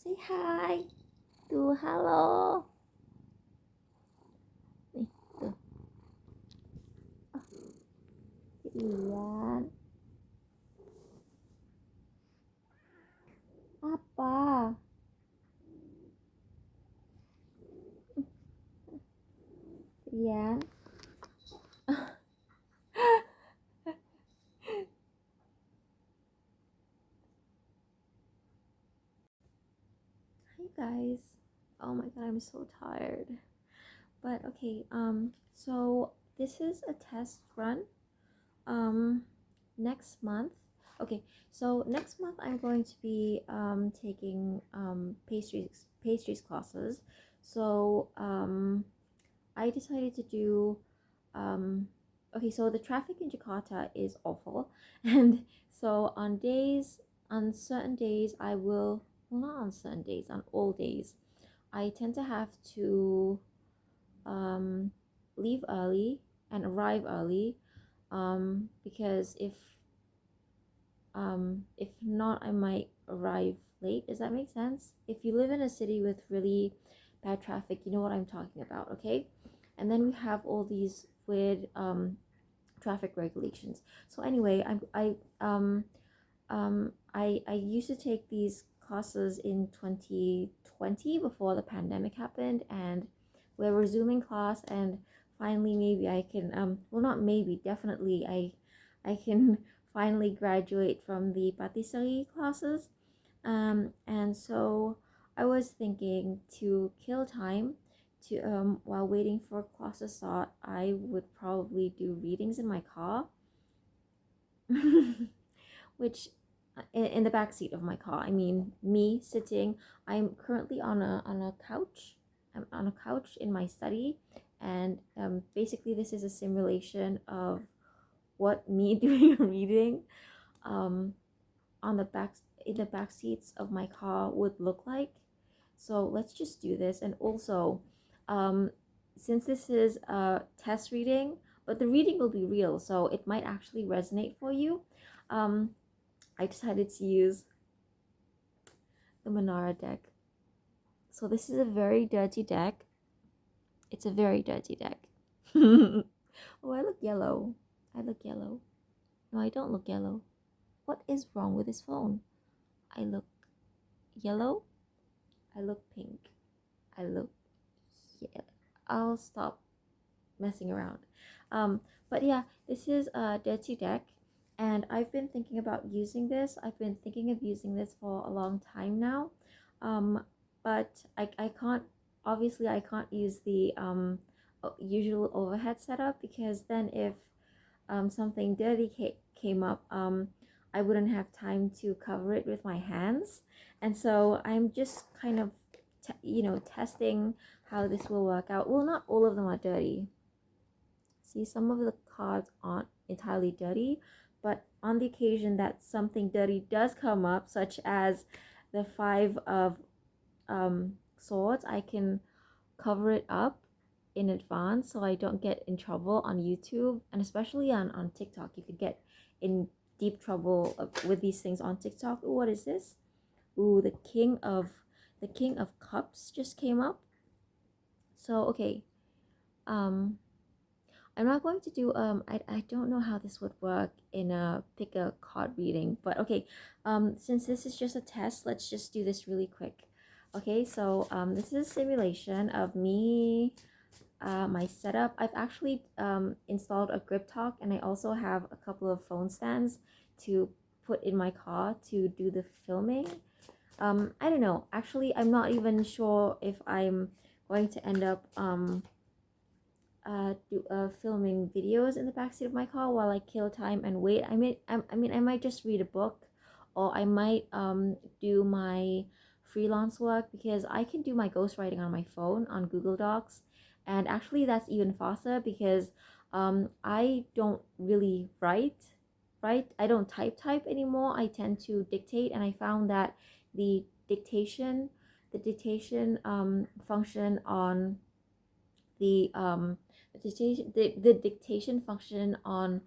Say hi. Tuh, halo. Nih, tuh. Ian. Apa? Ian. Hi guys. Oh my god, I'm so tired. But okay, so this is a test run. Um Next month. Okay, so next month I'm going to be taking pastries classes. So I decided to do um okay, so the traffic in Jakarta is awful and so on certain days I will, well, not on certain days, on all days I tend to have to um leave early and arrive early, because if not I might arrive late. Does that make sense? If you live in a city with really bad traffic, you know what I'm talking about, okay? And then we have all these weird traffic regulations. So anyway, I used to take these classes in 2020 before the pandemic happened, and we're resuming class, and finally maybe I can well, not maybe, definitely I can finally graduate from the patisserie classes. And so I was thinking to kill time to while waiting for class to start, I would probably do readings in my car, which in the back seat of my car. I mean, me sitting. I'm currently on a couch. I'm on a couch in my study, and basically this is a simulation of what me doing a reading um, on the back in the back seats of my car would look like. So let's just do this. And also, um, since this is a test reading, but the reading will be real, so it might actually resonate for you. Um, I decided to use the Manara deck. So this is a very dirty deck. It's a very dirty deck. Oh, I look yellow. I look yellow. No, I don't look yellow. What is wrong with this phone? I look yellow. I look pink. I look, yeah. I'll stop messing around. But yeah, this is a dirty deck, and I've been thinking about using this. I've been thinking of using this for a long time now, um, but I can't. Obviously, I can't use the usual overhead setup, because then if something dirty came up, I wouldn't have time to cover it with my hands, and so I'm just kind of testing how this will work out. Well, not all of them are dirty. See, some of the cards aren't entirely dirty, but on the occasion that something dirty does come up, such as the Five of Swords, I can cover it up in advance so I don't get in trouble on YouTube, and especially on TikTok. You could get in deep trouble with these things on TikTok. Ooh, what is this? Ooh, the King of Cups just came up. So okay, um I'm not going to do I don't know how this would work in a pick a card reading, but okay, since this is just a test, let's just do this really quick. Okay, so this is a simulation of me, my setup. I've actually installed a grip talk, and I also have a couple of phone stands to put in my car to do the filming. I don't know, actually I'm not even sure if I'm going to end up filming videos in the backseat of my car while I kill time and wait. I might just read a book, or I might do my freelance work, because I can do my ghostwriting on my phone on Google Docs, and actually that's even faster because I don't really write. I don't type anymore. I tend to dictate, and I found that the dictation function on the the dictation function on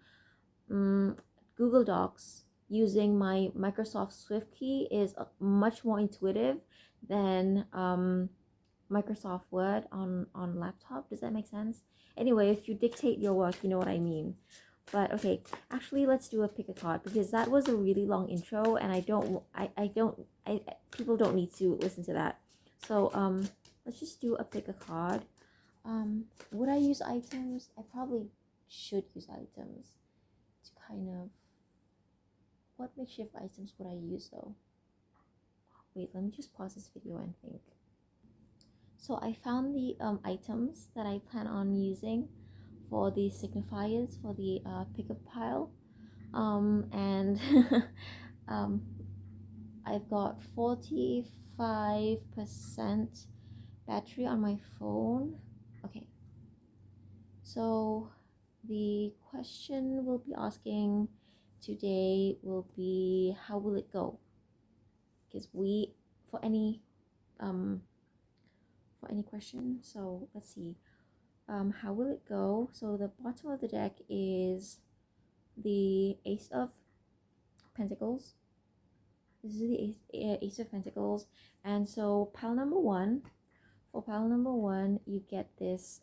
um, Google Docs using my Microsoft Swift key is much more intuitive than Microsoft Word on laptop. Does that make sense? Anyway, if you dictate your work, you know what I mean. But okay, actually, let's do a pick a card, because that was a really long intro, and I people don't need to listen to that. So let's just do a pick a card. Would I use items? I probably should use items to kind of. What makeshift items would I use though? Wait, let me just pause this video and think. So I found the items that I plan on using for the signifiers for the pickup pile, and um, I've got 45% battery on my phone. Okay, so the question we'll be asking today will be, how will it go? Because we, for any question, so let's see, how will it go? So the bottom of the deck is the Ace of Pentacles. This is the Ace of Pentacles, and so pile number one. For pile number one, you get this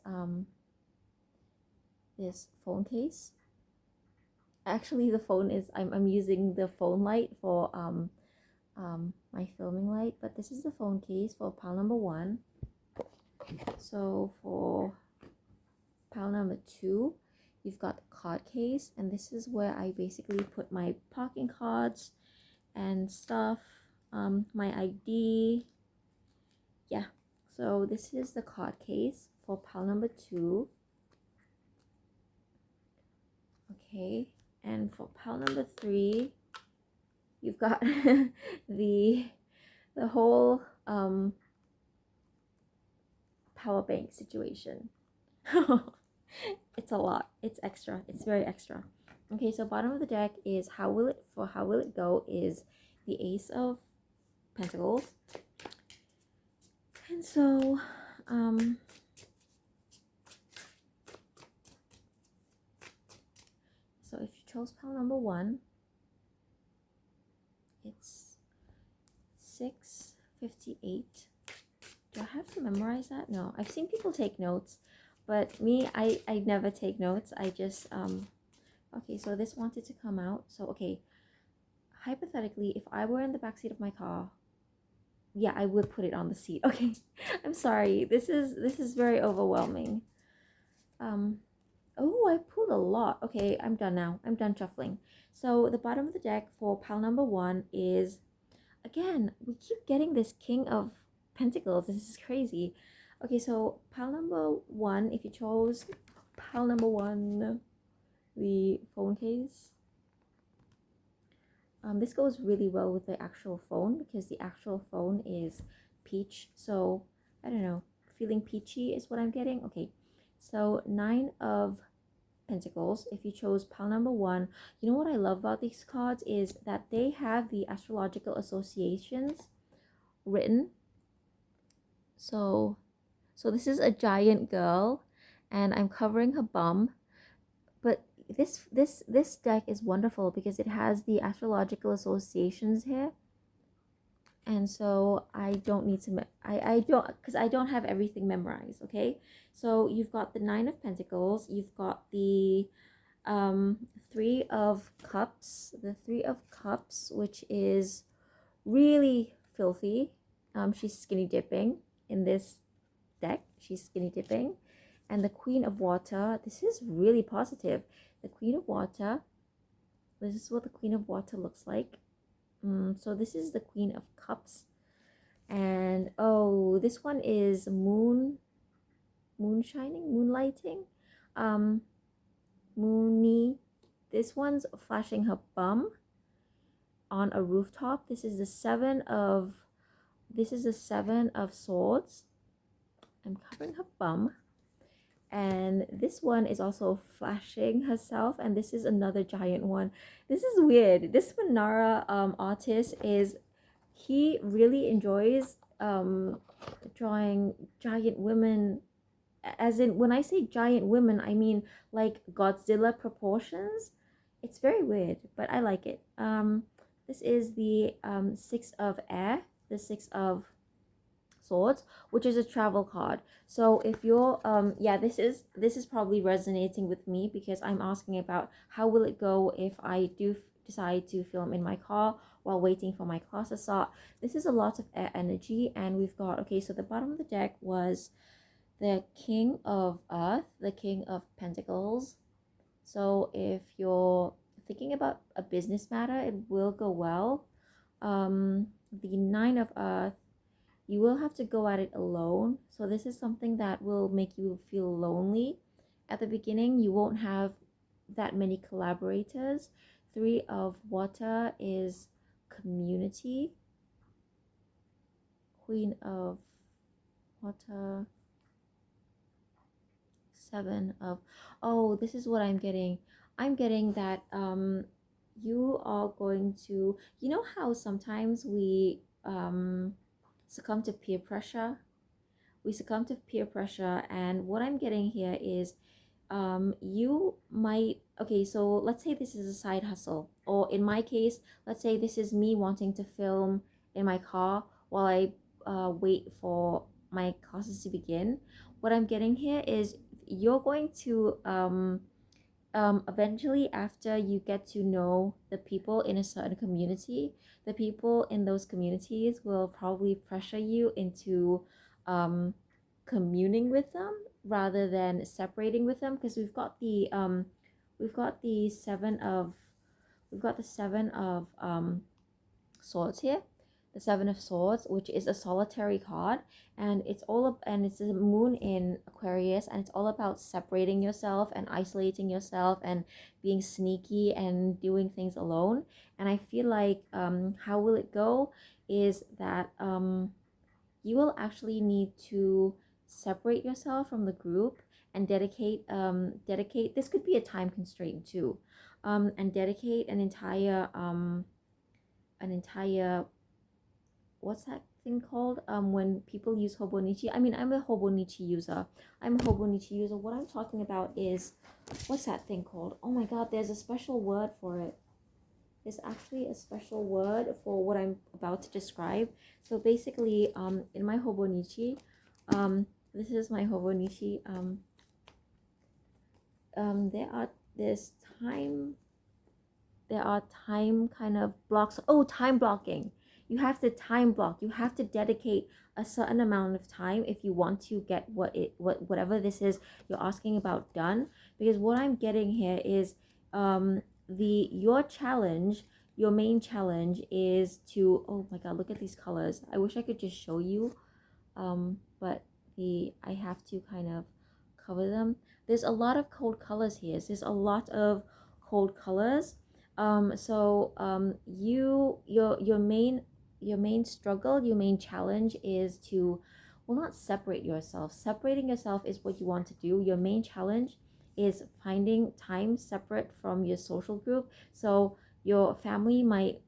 this phone case. Actually, the phone is I'm using the phone light for my filming light, but this is the phone case for pile number one. So for pile number two, you've got the card case, and this is where I basically put my parking cards and stuff, my ID. Yeah, so this is the card case for pile number two. Okay, and for pile number three, you've got the whole power bank situation. It's a lot. It's extra. It's very extra. Okay, so bottom of the deck is how will it go is the Ace of Pentacles. And so so if you chose pile number one, it's 658. Do I have to memorize that? No, I've seen people take notes, but me, I never take notes. I just okay, so this wanted to come out. So okay, hypothetically, if I were in the backseat of my car, yeah, I would put it on the seat. Okay, I'm sorry. This is very overwhelming. Oh, I pulled a lot. Okay, I'm done now. I'm done shuffling. So the bottom of the deck for pile number one is, again, we keep getting this King of Pentacles. This is crazy. Okay, so pile number one, if you chose pile number one, the phone case, this goes really well with the actual phone, because the actual phone is peach. So I don't know, feeling peachy is what I'm getting. Okay, so 9 of Pentacles, if you chose pile number one, you know what I love about these cards is that they have the astrological associations written. So this is a giant girl, and I'm covering her bum, but this deck is wonderful because it has the astrological associations here, and so I don't need to I don't, because I don't have everything memorized. Okay, so you've got the 9 of Pentacles, you've got the 3 of Cups, the 3 of Cups, which is really filthy. She's skinny dipping in this deck. She's skinny dipping. And the Queen of Water, this is really positive. The Queen of Water, this is what the Queen of Water looks like. So this is the Queen of Cups. And oh, this one is moonlighting. Moony. This one's flashing her bum on a rooftop. This is the 7 of Swords. I'm covering her bum. And this one is also flashing herself, and this is another giant one. This is weird. This Manara artist he really enjoys drawing giant women, as in, when I say giant women, I mean like Godzilla proportions. It's very weird, but I like it. This is the Six of Air, the Six of Swords, which is a travel card. So if you're yeah, this is probably resonating with me because I'm asking about how will it go if I do decide to film in my car while waiting for my class to start. This is a lot of air energy, and we've got, okay, so the bottom of the deck was the King of Earth, the King of Pentacles. So if you're thinking about a business matter, it will go well. The Nine of Earth, you will have to go at it alone. So this is something that will make you feel lonely at the beginning. You won't have that many collaborators. Three of Water is community. Queen of Water. Seven of, oh, this is what I'm getting. I'm getting that you are going to, you know how sometimes we succumb to peer pressure. We succumb to peer pressure, and what I'm getting here is you might, okay, so let's say this is a side hustle, or in my case, let's say this is me wanting to film in my car while I wait for my classes to begin. What I'm getting here is you're going to eventually, after you get to know the people in a certain community, the people in those communities will probably pressure you into um, communing with them rather than separating with them, because we've got the seven of swords here, the Seven of Swords, which is a solitary card, and it's a moon in Aquarius, and it's all about separating yourself and isolating yourself and being sneaky and doing things alone. And I feel like how will it go is that you will actually need to separate yourself from the group and dedicate, this could be a time constraint too, and dedicate an entire, what's that thing called, when people use Hobonichi. I mean, I'm a Hobonichi user. What I'm talking about is, what's that thing called? Oh my god, there's a special word for it. There's actually a special word for what I'm about to describe. So basically, in my Hobonichi, this is my Hobonichi, there are this time there are time kind of blocks. Oh, time blocking. You have to time block. You have to dedicate a certain amount of time if you want to get whatever this is you're asking about done. Because what I'm getting here is the your challenge, your main challenge is to, oh my god, look at these colors. I wish I could just show you, but I have to kind of cover them. There's a lot of cold colors here. There's a lot of cold colors. So your main struggle, your main challenge is to, well, not separate yourself. Separating yourself is what you want to do. Your main challenge is finding time separate from your social group. So your family might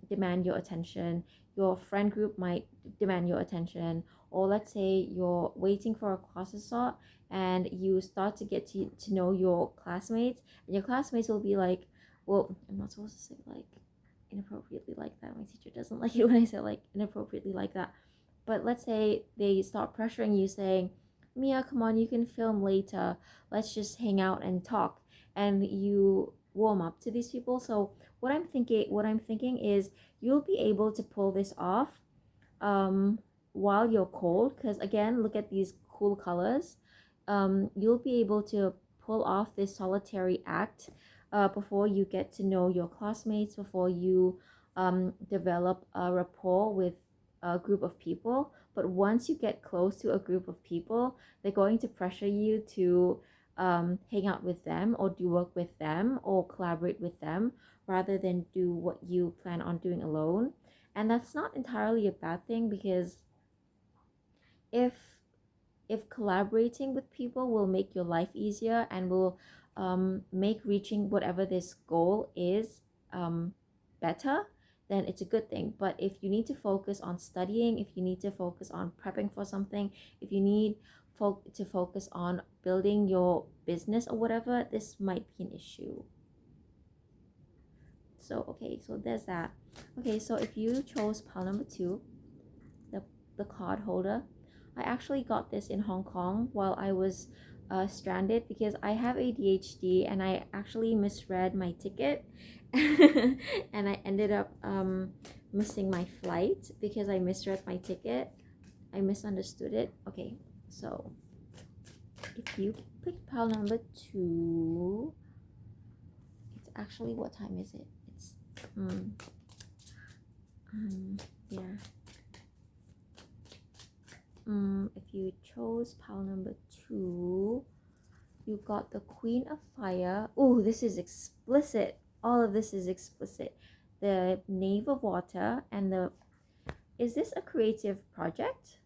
demand your attention, your friend group might demand your attention, or let's say you're waiting for a class to start and you start to get to know your classmates, and your classmates will be like, well, I'm not supposed to say like inappropriately like that. My teacher doesn't like it when I say like inappropriately like that. But let's say they start pressuring you saying, Mia, come on, you can film later. Let's just hang out and talk. And you warm up to these people. So what I'm thinking is you'll be able to pull this off while you're cold, because again, look at these cool colors. You'll be able to pull off this solitary act before you get to know your classmates, before you develop a rapport with a group of people. But once you get close to a group of people, they're going to pressure you to hang out with them or do work with them or collaborate with them rather than do what you plan on doing alone. And that's not entirely a bad thing, because if collaborating with people will make your life easier and will make reaching whatever this goal is better, then it's a good thing. But if you need to focus on studying, if you need to focus on prepping for something, if you need to focus on building your business or whatever, this might be an issue. So okay, so there's that. Okay, so if you chose pile number 2, the card holder, I actually got this in Hong Kong while I was stranded because I have ADHD and I actually misread my ticket and I ended up missing my flight because I misread my ticket. I misunderstood it. Okay, so if you pick pile number 2, it's actually, what time is it? It's yeah. If you chose pile number 2, you got the Queen of Fire. Oh, this is explicit. All of this is explicit. The Knave of Water and the... Is this a creative project?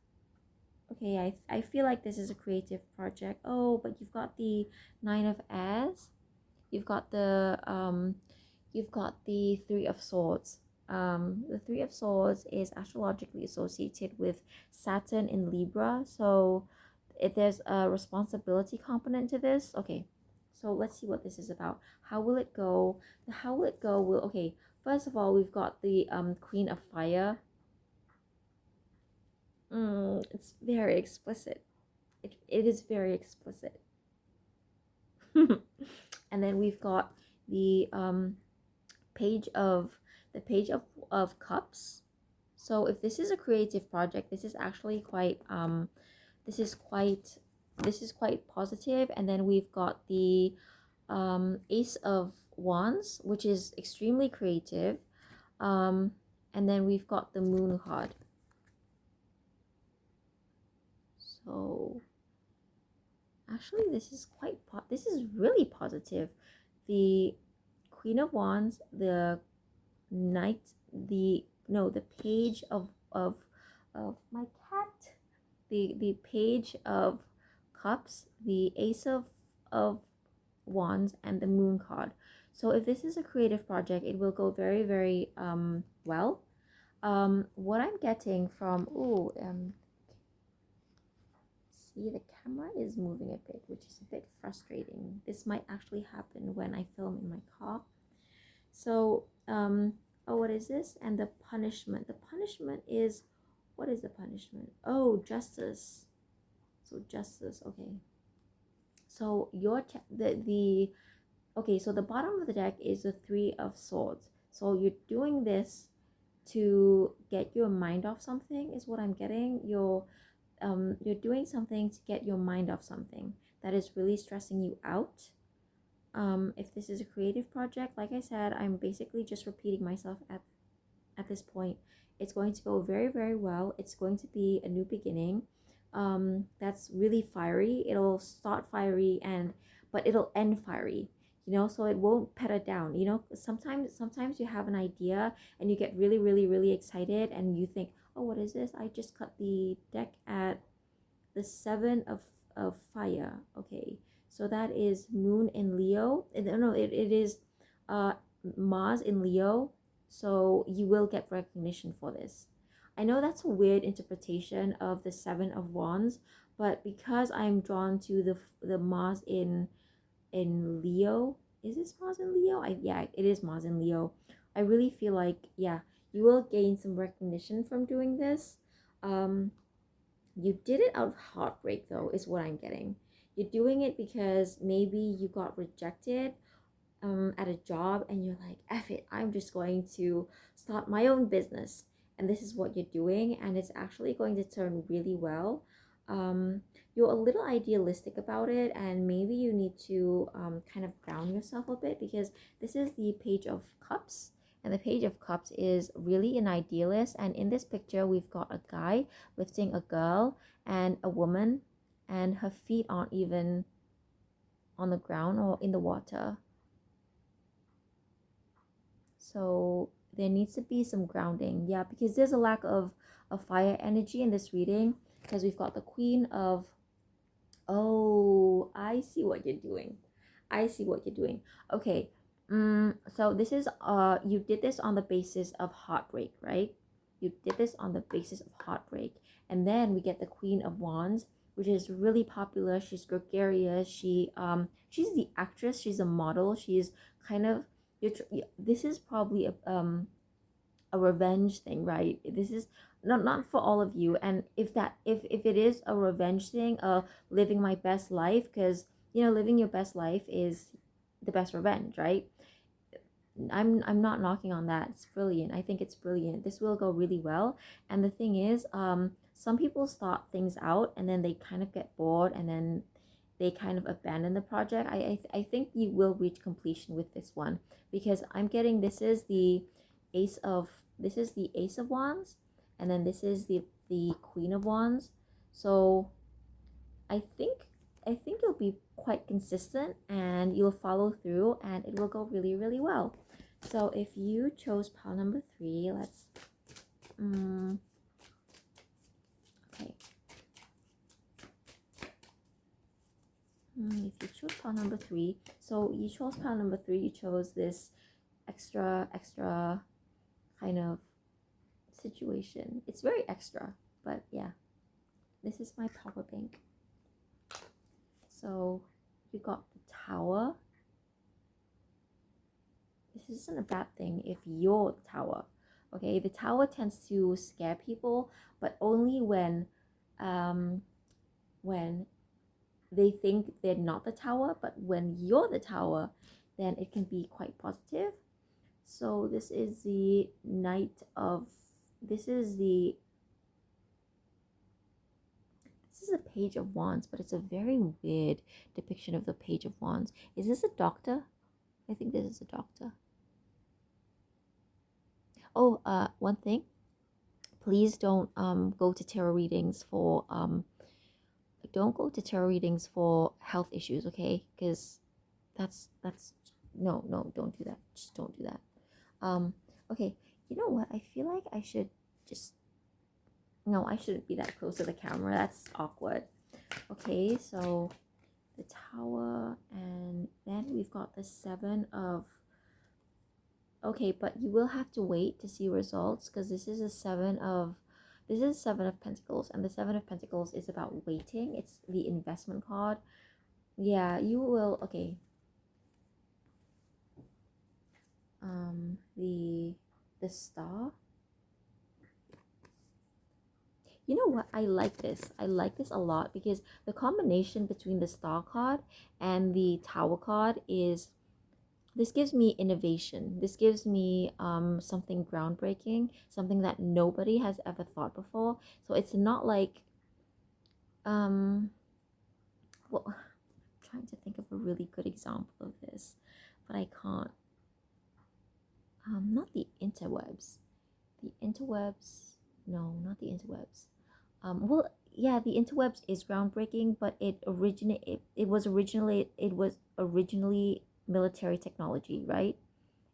Okay, I feel like this is a creative project. Oh, but you've got the Nine of Airs. You've got the Three of Swords. The Three of Swords is astrologically associated with Saturn in Libra, so there's a responsibility component to this. Okay, so let's see what this is about. How will it go? How will it go will... Okay, first of all, we've got the Queen of Fire. It's very explicit. It is very explicit. And then we've got the page of cups. So if this is a creative project, this is actually quite this is quite positive. And then we've got the Ace of Wands, which is extremely creative. And then we've got the Moon card. So actually this is this is really positive. The Queen of Wands, the Knight, the Page of my cat, the Page of Cups, the Ace of Wands, and the Moon card. So if this is a creative project, it will go very, very well. What I'm getting from... see, the camera is moving a bit, which is a bit frustrating. This might actually happen when I film in my car. So oh, what is this? And the punishment. The punishment is... what is the punishment? Oh, justice. So justice. Okay, so okay, so the bottom of the deck is the Three of Swords. So you're doing this to get your mind off something, is what I'm getting. You're doing something to get your mind off something that is really stressing you out. If this is a creative project, like I said, I'm basically just repeating myself at this point. It's going to go very, very well. It's going to be a new beginning. That's really fiery. It'll start fiery but it'll end fiery. So it won't petter down. Sometimes you have an idea and you get really, really, really excited and you think, oh, what is this? I just cut the deck at the Seven of Fire. Okay, so that is Moon in Leo. No, it is Mars in Leo. So you will get recognition for this. I know that's a weird interpretation of the Seven of Wands, but because I'm drawn to the Mars in Leo. Is this Mars in Leo? Yeah, it is Mars in Leo. I really feel like, yeah, you will gain some recognition from doing this. You did it out of heartbreak, though, is what I'm getting. You're doing it because maybe you got rejected at a job and you're like, F it, I'm just going to start my own business. And this is what you're doing, and it's actually going to turn really well. You're a little idealistic about it, and maybe you need to kind of ground yourself a bit, because this is the Page of Cups, and the Page of Cups is really an idealist. And in this picture, we've got a guy lifting a girl and a woman, and her feet aren't even on the ground or in the water. So there needs to be some grounding. Yeah, because there's a lack of fire energy in this reading, because we've got the Queen of... Oh, I see what you're doing. I see what you're doing. Okay. So this is you did this on the basis of heartbreak, right? You did this on the basis of heartbreak. And then we get the Queen of Wands, which is really popular. She's gregarious. She's the actress, she's a model. She's kind of this is probably a revenge thing, right? This is not for all of you. And if it is a revenge thing, living my best life, because living your best life is the best revenge, right? I'm not knocking on that. It's brilliant. I think it's brilliant. This will go really well. And the thing is, some people start things out and then they kind of get bored and then they kind of abandon the project. I think you will reach completion with this one, because I'm getting ace of this is the ace of wands, and then this is the queen of wands. So I think I think you'll be quite consistent and you'll follow through and it will go really, really well. So if you chose pile number 3, let's okay. If you chose pile number 3, so you chose pile number 3, you chose this extra kind of situation. It's very extra, but yeah. This is my power bank. So you got the tower. This isn't a bad thing if you're the tower. Okay, the tower tends to scare people, but only when they think they're not the tower, but when you're the tower, then it can be quite positive. So this is the knight of this is a page of wands, but it's a very weird depiction of the page of wands. Is this a doctor? I think this is a doctor. Oh, one thing, please don't go to tarot readings for health issues, okay? Because that's no, don't do that. Just don't do that. Okay, you know what? I feel like I should just no, I shouldn't be that close to the camera. That's awkward. Okay, so the tower, and then we've got the 7 of okay, but you will have to wait to see results, because this is a 7 of Pentacles, and the 7 of Pentacles is about waiting. It's the investment card. Yeah, you will. Okay, the star. You know what? I like this. I like this a lot, because the combination between the star card and the tower card is this gives me innovation. This gives me something groundbreaking, something that nobody has ever thought before. So it's not like um well, I'm trying to think of a really good example of this, but I can't. Not the interwebs. The interwebs. No, not the interwebs. Well, yeah, the interwebs is groundbreaking, but it was originally military technology, right?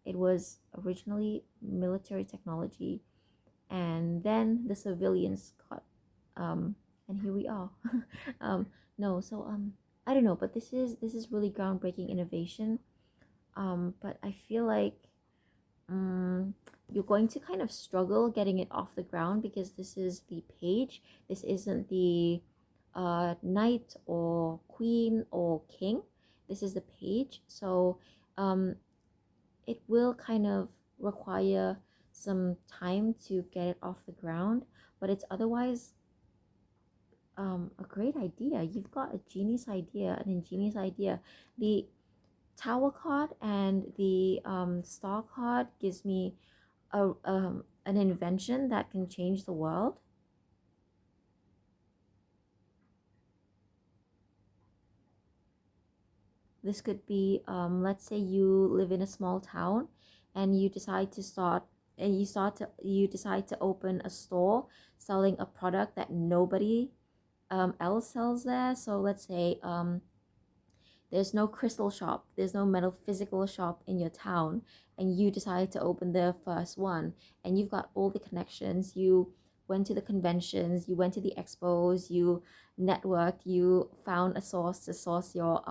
It was originally military technology, and then the civilians got and here we are. No, so I don't know, but this is really groundbreaking innovation. But I feel like you're going to kind of struggle getting it off the ground, because this is the page. This isn't the knight or queen or king. This is the page. So it will kind of require some time to get it off the ground, but it's otherwise a great idea. You've got a genius idea, an ingenious idea. The tower card and the star card gives me an invention that can change the world. This could be, let's say you live in a small town and you decide to open a store selling a product that nobody else sells there. So let's say there's no crystal shop, there's no metaphysical shop in your town, and you decide to open the first one, and you've got all the connections. You went to the conventions, you went to the expos, you networked, you found a source to source your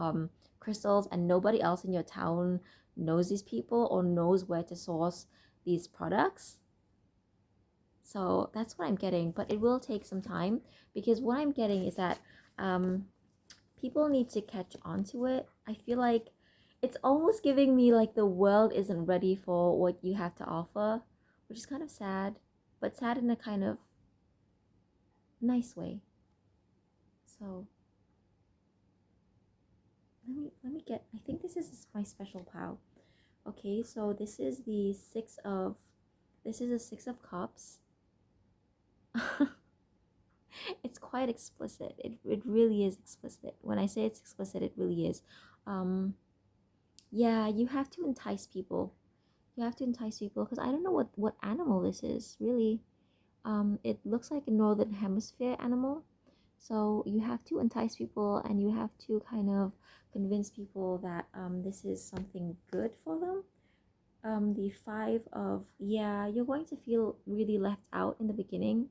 crystals, and nobody else in your town knows these people or knows where to source these products. So that's what I'm getting, but it will take some time, because what I'm getting is that people need to catch on to it. I feel like it's almost giving me like the world isn't ready for what you have to offer, which is kind of sad, but sad in a kind of nice way. So let me get, I think this is my special pile. Okay, so this is a 6 of cups. It's quite explicit. It really is explicit. When I say it's explicit, it really is. Um, yeah, you have to entice people. You have to entice people because I don't know what animal this is really. It looks like a northern hemisphere animal. So you have to entice people and you have to kind of convince people that this is something good for them. The five of, yeah, you're going to feel really left out in the beginning.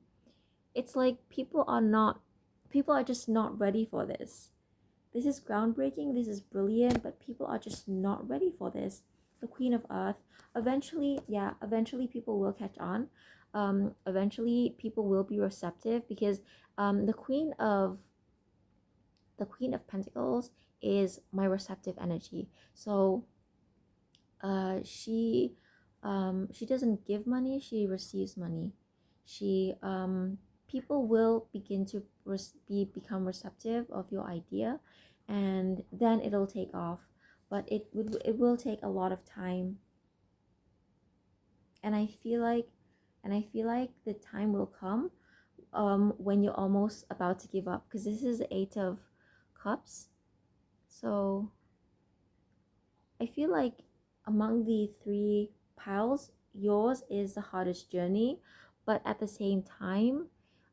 It's like people are just not ready for this. This is groundbreaking, this is brilliant, but people are just not ready for this. The Queen of Earth. Eventually, yeah, eventually people will catch on. Eventually people will be receptive because um, the Queen of the Queen of Pentacles is my receptive energy. So she doesn't give money, she receives money. She People will begin to become receptive of your idea, and then it'll take off, but it will take a lot of time. And I feel like the time will come when you're almost about to give up, because this is the 8 of cups. So I feel like among the three piles, yours is the hardest journey, but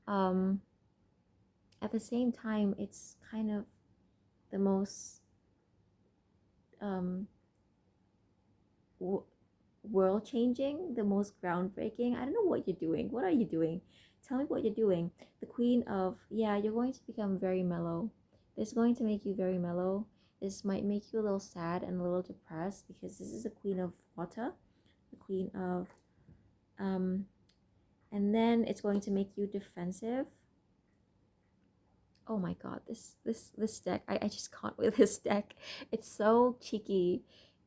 um, at the same time, it's kind of the most um, w- world changing, the most groundbreaking. I don't know what you're doing. What are you doing? Tell me what you're doing. The Queen of, yeah, you're going to become very mellow. This is going to make you very mellow. This might make you a little sad and a little depressed because this is the Queen of Water, the Queen of um and then it's going to make you defensive. Oh my god, this deck, I just can't with this deck. It's so cheeky.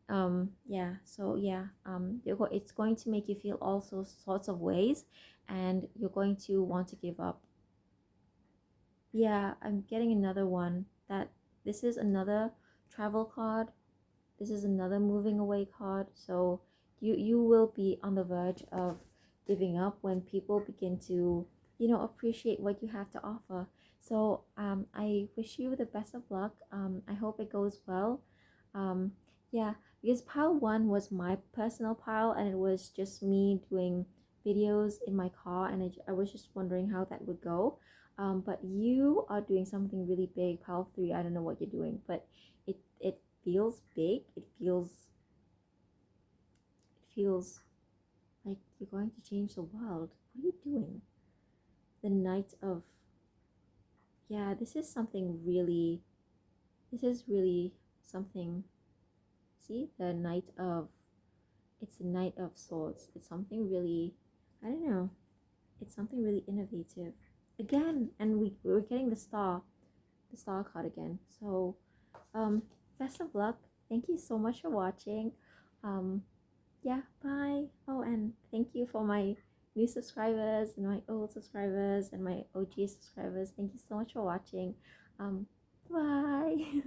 Yeah, so yeah, it's going to make you feel all sorts of ways, and you're going to want to give up. Yeah, I'm getting another one that this is another travel card. This is another moving away card. So you will be on the verge of giving up when people begin to appreciate what you have to offer. So I wish you the best of luck. I hope it goes well. um, yeah, because pile one was my personal pile, and it was just me doing videos in my car, and I was just wondering how that would go. But you are doing something really big. Pile three, I don't know what you're doing, but it feels big. It feels like you're going to change the world. What are you doing? The Knight of, yeah, this is really something. See, it's the Knight of Swords. It's something really, I don't know, it's something really innovative. Again, and we're getting the star card again. So best of luck. Thank you so much for watching. um yeah, bye. Oh, and thank you for my new subscribers and my old subscribers and my OG subscribers. Thank you so much for watching. Bye.